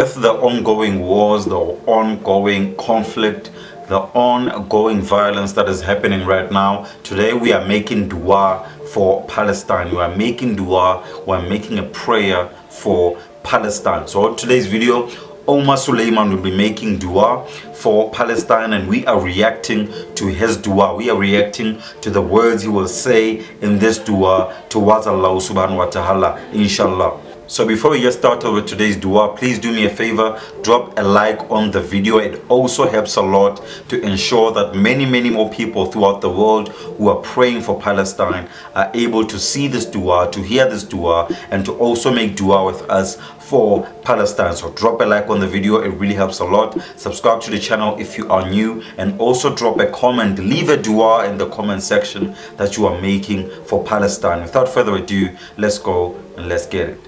With the ongoing wars, the ongoing conflict, the ongoing violence that is happening right now, today we are making dua for Palestine. We are making dua, we are making a prayer for Palestine. So in today's video, Omar Sulaiman will be making dua for Palestine, and we are reacting to his dua. We are reacting to the words he will say in this dua towards Allah subhanahu wa ta'ala, inshallah. So before we get started with today's dua, please do me a favor, drop a like on the video. It also helps a lot to ensure that many more people throughout the world who are praying for Palestine are able to see this dua, to hear this dua, and to also make dua with us for Palestine. So drop a like on the video, it really helps a lot. Subscribe to the channel if you are new, and also drop a comment, leave a dua in the comment section that you are making for Palestine. Without further ado, let's go and let's get it.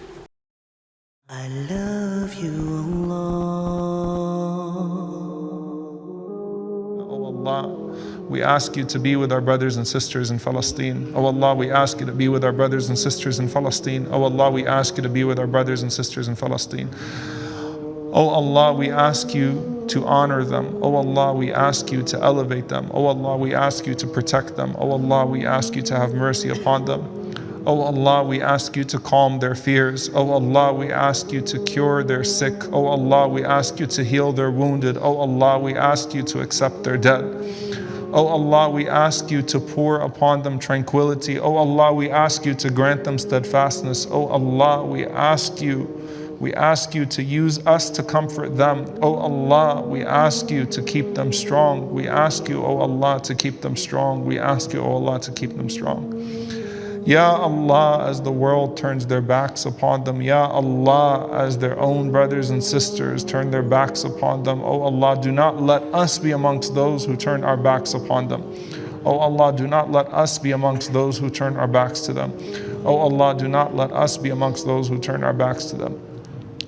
I love you, Allah. Oh Allah, we ask you to be with our brothers and sisters in Palestine. Oh Allah, we ask you to be with our brothers and sisters in Palestine. Oh Allah, we ask you to be with our brothers and sisters in Palestine. Oh Allah, we ask you to honor them. Oh Allah, we ask you to elevate them. Oh Allah, we ask you to protect them. Oh Allah, we ask you to have mercy upon them. Oh Allah, we ask you to calm their fears. Oh Allah, we ask you to cure their sick. Oh Allah, we ask you to heal their wounded. Oh Allah, we ask you to accept their dead. Oh Allah, we ask you to pour upon them tranquility. Oh Allah, we ask you to grant them steadfastness. Oh Allah, we ask you to use us to comfort them. Oh Allah, we ask you to keep them strong. We ask you, oh Allah, to keep them strong. We ask you, oh Allah, to keep them strong. Ya Allah, as the world turns their backs upon them, Ya Allah, as their own brothers and sisters turn their backs upon them, oh Allah, do not let us be amongst those who turn our backs upon them. Oh Allah, do not let us be amongst those who turn our backs to them. Oh Allah, do not let us be amongst those who turn our backs to them.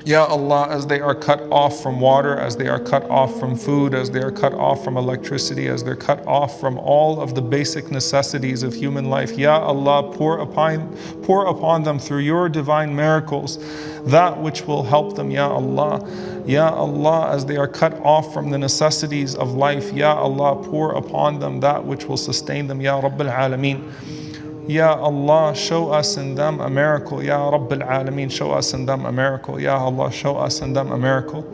Ya Allah, as they are cut off from water, as they are cut off from food, as they are cut off from electricity, as they're cut off from all of the basic necessities of human life, Ya Allah, pour upon them through your divine miracles that which will help them, Ya Allah. Ya Allah, as they are cut off from the necessities of life, Ya Allah, pour upon them that which will sustain them, Ya Rabbil Alameen. Ya Allah, show us in them a miracle. Ya Rabbil Alameen, show us in them a miracle. Ya Allah, show us in them a miracle.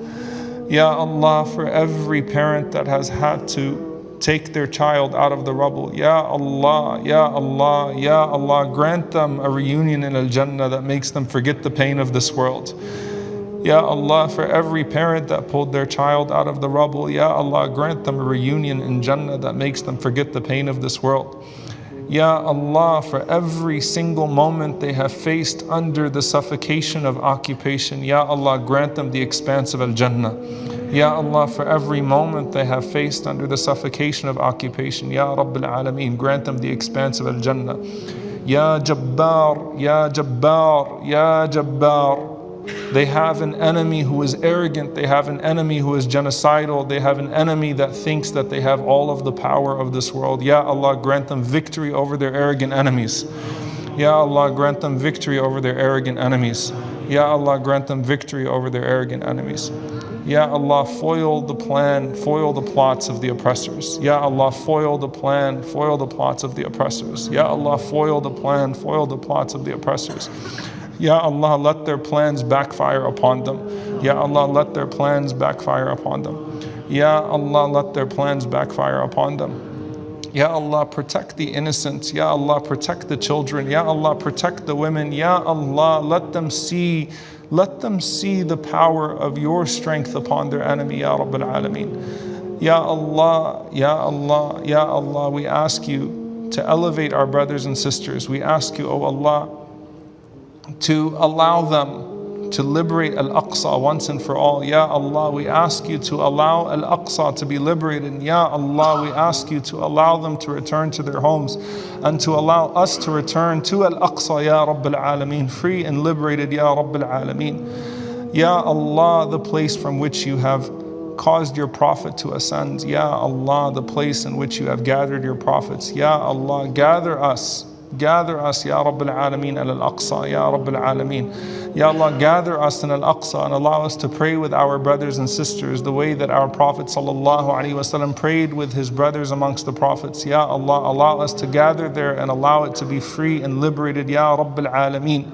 Ya Allah, for every parent that has had to take their child out of the rubble, Ya Allah, Ya Allah, Ya Allah, grant them a reunion in Al-Jannah that makes them forget the pain of this world. Ya Allah, for every parent that pulled their child out of the rubble, Ya Allah, grant them a reunion in Jannah that makes them forget the pain of this world. Ya Allah, for every single moment they have faced under the suffocation of occupation, Ya Allah, grant them the expanse of Al-Jannah. Ya Allah, for every moment they have faced under the suffocation of occupation, Ya Rabbil Alameen, grant them the expanse of Al-Jannah. Ya Jabbar, Ya Jabbar, Ya Jabbar. They have an enemy who is arrogant, they have an enemy who is genocidal, they have an enemy that thinks that they have all of the power of this world. Ya Allah, grant them victory over their arrogant enemies. Ya Allah, grant them victory over their arrogant enemies. Ya Allah, grant them victory over their arrogant enemies. Ya Allah, foil the plan, foil the plots of the oppressors. Ya Allah, foil the plan, foil the plots of the oppressors. Ya Allah, foil the plan, foil the plots of the oppressors. Ya Allah, let their plans backfire upon them. Ya Allah, let their plans backfire upon them. Ya Allah, let their plans backfire upon them. Ya Allah, protect the innocent. Ya Allah, protect the children. Ya Allah, protect the women. Ya Allah, let them see the power of your strength upon their enemy, Ya Rabbil Alameen. Ya Allah, Ya Allah, Ya Allah, we ask you to elevate our brothers and sisters. We ask you, O Allah, to allow them to liberate Al-Aqsa once and for all. Ya Allah, we ask you to allow Al-Aqsa to be liberated. Ya Allah, we ask you to allow them to return to their homes and to allow us to return to Al-Aqsa, Ya Rabbil Alameen, free and liberated, Ya Rabbil Alameen. Ya Allah, the place from which you have caused your prophet to ascend. Ya Allah, the place in which you have gathered your prophets. Ya Allah, gather us gather us, Ya Rabbil Alameen, al-Aqsa, Ya Rabbil Alameen. Ya Allah, gather us in al-Aqsa and allow us to pray with our brothers and sisters the way that our Prophet ﷺ prayed with his brothers amongst the Prophets. Ya Allah, allow us to gather there and allow it to be free and liberated, Ya Rabbil Alameen.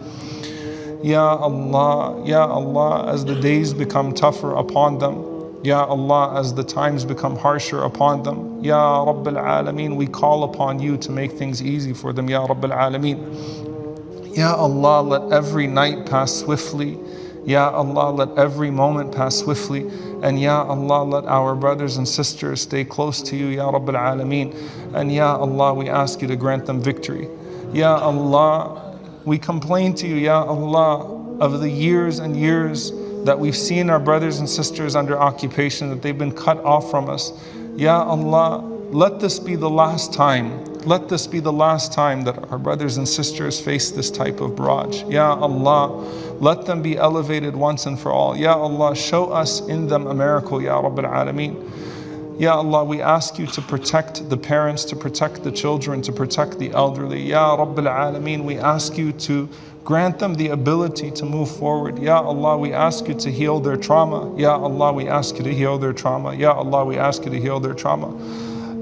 Ya Allah, as the days become tougher upon them, Ya Allah, as the times become harsher upon them, Ya Rabbil Alameen, we call upon you to make things easy for them, Ya Rabbil Alameen. Ya Allah, let every night pass swiftly. Ya Allah, let every moment pass swiftly. And Ya Allah, let our brothers and sisters stay close to you, Ya Rabbil Alameen. And Ya Allah, we ask you to grant them victory. Ya Allah, we complain to you, Ya Allah, of the years and years that we've seen our brothers and sisters under occupation, that they've been cut off from us. Ya Allah, let this be the last time. Let this be the last time that our brothers and sisters face this type of barrage. Ya Allah, let them be elevated once and for all. Ya Allah, show us in them a miracle, Ya Rabbil Alameen. Ya Allah, we ask you to protect the parents, to protect the children, to protect the elderly. Ya Rabbil Alameen, we ask you to grant them the ability to move forward. Ya Allah, we ask you to heal their trauma. Ya Allah, we ask you to heal their trauma. Ya Allah, we ask you to heal their trauma.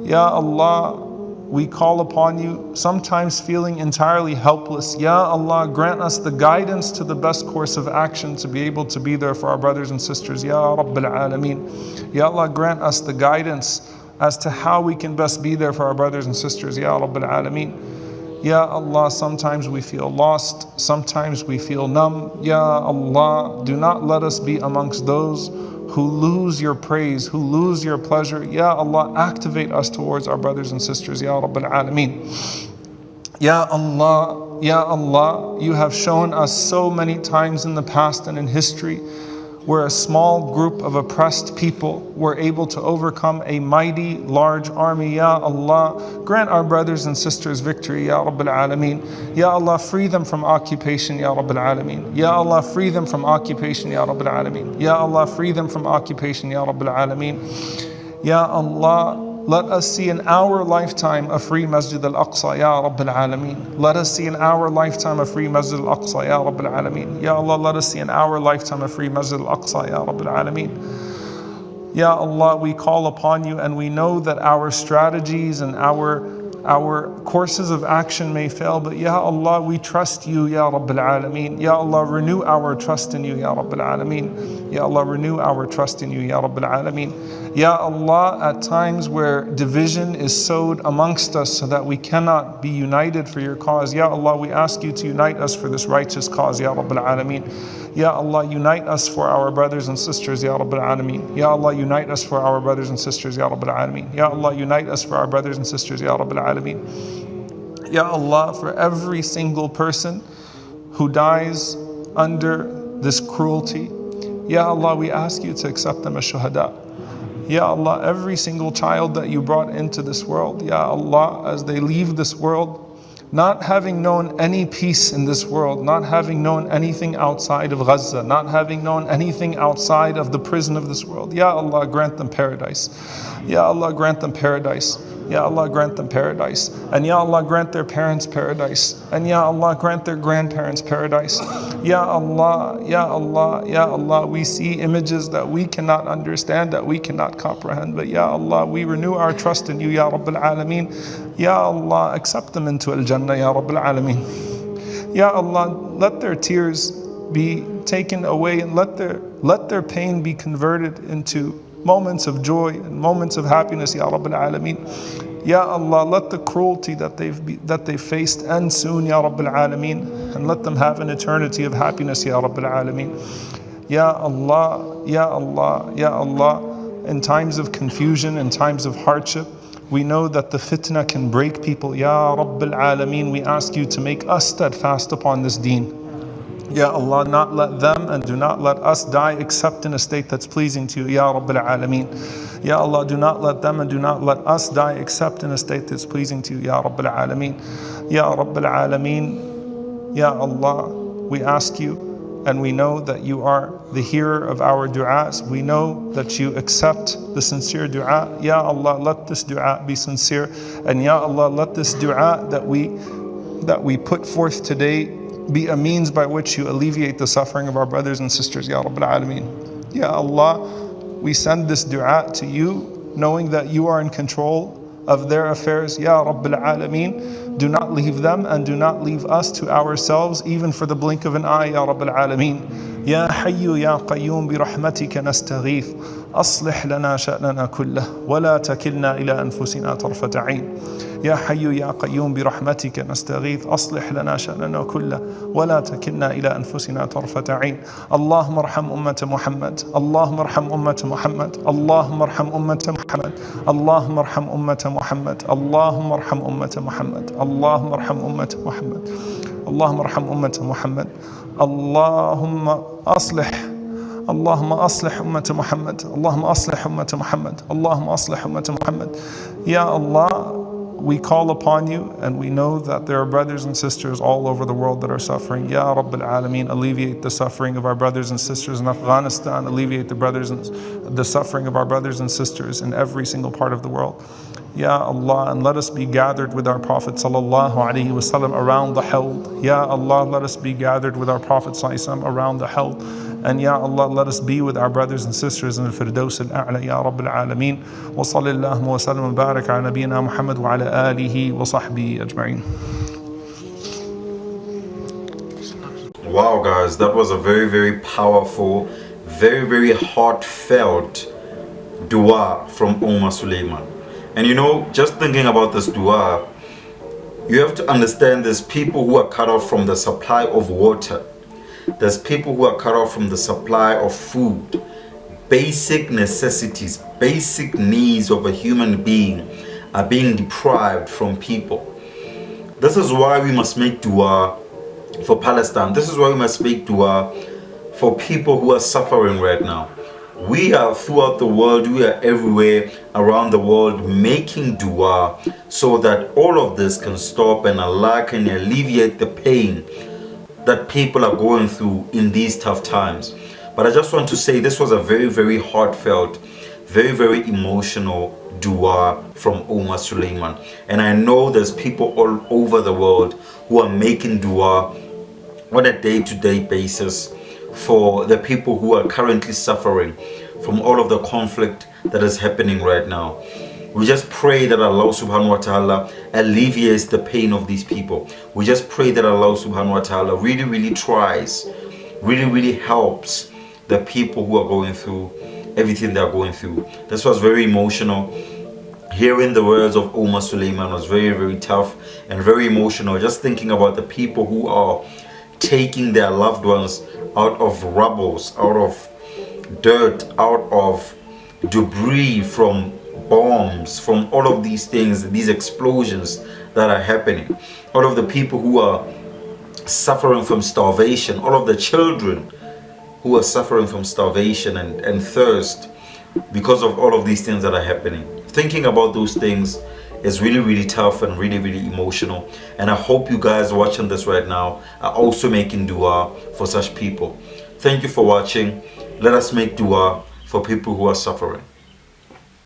Ya Allah, we call upon you, sometimes feeling entirely helpless. Ya Allah, grant us the guidance to the best course of action to be able to be there for our brothers and sisters. Ya Rabbil Alameen. Ya Allah, grant us the guidance as to how we can best be there for our brothers and sisters. Ya Rabbil Alameen. Ya Allah, sometimes we feel lost, sometimes we feel numb. Ya Allah, do not let us be amongst those who lose your praise, who lose your pleasure. Ya Allah, activate us towards our brothers and sisters, Ya Rabbil Alameen. Ya Allah, you have shown us so many times in the past and in history where a small group of oppressed people were able to overcome a mighty large army. Ya Allah, grant our brothers and sisters victory, Ya Rabbil Alameen. Ya Allah, free them from occupation, Ya Rabbil Alameen. Ya Allah, free them from occupation, Ya Rabbil Alameen. Ya Allah, free them from occupation, Ya Rabbil Alameen. Ya Allah, let us see in our lifetime a free Masjid al-Aqsa, Ya Rabbil Alameen. Let us see in our lifetime a free Masjid al-Aqsa, Ya Rabbil Alameen. Ya Allah, let us see in our lifetime a free Masjid al-Aqsa, Ya Rabbil Alameen. Ya Allah, we call upon you and we know that our strategies and our courses of action may fail, but Ya Allah, we trust you, Ya Rabbil Alameen. Ya Allah, renew our trust in you, Ya Rabbil Alameen. Ya Allah, renew our trust in you, Ya Rabbil Alameen. Ya Allah, at times where division is sowed amongst us so that we cannot be united for your cause, Ya Allah, we ask you to unite us for this righteous cause, Ya Rabbil Alameen. Ya Allah, unite us for our brothers and sisters, Ya Rabbil Alameen. Ya Allah, unite us for our brothers and sisters, Ya Rabbil Alameen. Ya Allah, unite us for our brothers and sisters, Ya Rabbil Alameen. Ya Allah, for every single person who dies under this cruelty, Ya Allah, we ask you to accept them as shuhada. Ya Allah, every single child that you brought into this world, Ya Allah, as they leave this world, not having known any peace in this world, not having known anything outside of Gaza, not having known anything outside of the prison of this world, Ya Allah, grant them paradise. Ya Allah, grant them paradise. Ya Allah, grant them paradise. And Ya Allah, grant their parents paradise. And Ya Allah, grant their grandparents paradise. Ya Allah, Ya Allah, Ya Allah, we see images that we cannot understand, that we cannot comprehend. But Ya Allah, we renew our trust in you, Ya Rabbil Alameen. Ya Allah, accept them into Al-Jannah, Ya Rabbil Alameen. Ya Allah, let their tears be taken away and let their pain be converted into moments of joy and moments of happiness, Ya Rabbil Alameen. Ya Allah, let the cruelty that they've faced end soon, Ya Rabbil Alameen, and let them have an eternity of happiness, Ya Rabbil Alameen. Ya Allah, Ya Allah, Ya Allah, in times of confusion, in times of hardship, we know that the fitna can break people. Ya Rabbil Alameen, we ask you to make us steadfast upon this deen. Ya Allah, not let them and do not let us die except in a state that's pleasing to you, Ya Rabbil Alameen. Ya Allah, do not let them and do not let us die except in a state that's pleasing to you, Ya Rabbil Alameen. Ya Rabbil Alameen, Ya Allah, we ask you and we know that you are the hearer of our du'as. We know that you accept the sincere du'a. Ya Allah, let this du'a be sincere. And Ya Allah, let this du'a that we that we put forth today be a means by which you alleviate the suffering of our brothers and sisters, Ya Rabbil Alameen. Ya Allah, we send this dua to you, knowing that you are in control of their affairs, Ya Rabbil Alameen. Do not leave them and do not leave us to ourselves, even for the blink of an eye, Ya Rabbil Alameen. Ya Hayyu Ya Qayyum bi rahmatika nastaghith. أصلح لنا شأننا كله ولا تكلنا إلى أنفسنا طرفة عين. يا حي يا قيوم برحمتك نستغيث أصلح لنا شأننا كله ولا تكلنا إلى أنفسنا طرفة عين. اللهم ارحم أمة محمد، اللهم ارحم أمة محمد، اللهم ارحم أمة محمد، اللهم ارحم أمة محمد، اللهم ارحم أمة محمد، اللهم ارحم أمة محمد، اللهم ارحم أمة محمد. اللهم أصلح أمة محمد، اللهم أصلح أمة محمد، اللهم أصلح أمة محمد. Ya Allah, we call upon you and we know that there are brothers and sisters all over the world that are suffering. Ya Rabbil Alameen, alleviate the suffering of our brothers and sisters in Afghanistan, alleviate the suffering of our brothers and sisters in every single part of the world. Ya Allah, and let us be gathered with our Prophet sallallahu alaihi wasallam around the Hawd. Ya Allah, let us be gathered with our Prophet sallallahu alaihi wasallam around the Hawd. And Ya Allah, let us be with our brothers and sisters in the Firdaus al-A'la, Ya Rabbil Alameen. Wa sallallahu wa sallam wa barak ala nabiyyina Muhammad wa ala alihi wa sahbihi ajma'in. Wow, guys, that was a very, very powerful, very, very heartfelt dua from Omar Sulaiman. And you know, just thinking about this dua, you have to understand there's people who are cut off from the supply of water. There's people who are cut off from the supply of food. Basic necessities, basic needs of a human being are being deprived from people. This is why we must make dua for Palestine. This is why we must make dua for people who are suffering right now. We are throughout the world, we are everywhere around the world making dua so that all of this can stop and Allah can alleviate the pain that people are going through in these tough times. But I just want to say this was a very, very heartfelt, very, very emotional dua from Omar Sulaiman. And I know there's people all over the world who are making dua on a day-to-day basis for the people who are currently suffering from all of the conflict that is happening right now. We just pray that Allah subhanahu wa ta'ala alleviates the pain of these people. We just pray that Allah subhanahu wa ta'ala really, really tries, really helps the people who are going through everything they're going through. This was very emotional. Hearing the words of Omar Sulaiman was very, very tough and very emotional. Just thinking about the people who are taking their loved ones out of rubbles, out of dirt, out of debris, from bombs, from all of these things, these explosions that are happening. All of the people who are suffering from starvation, all of the children who are suffering from starvation and thirst because of all of these things that are happening. Thinking about those things is really, really tough and really, really emotional. And I hope you guys watching this right now are also making dua for such people. Thank you for watching. Let us make dua for people who are suffering.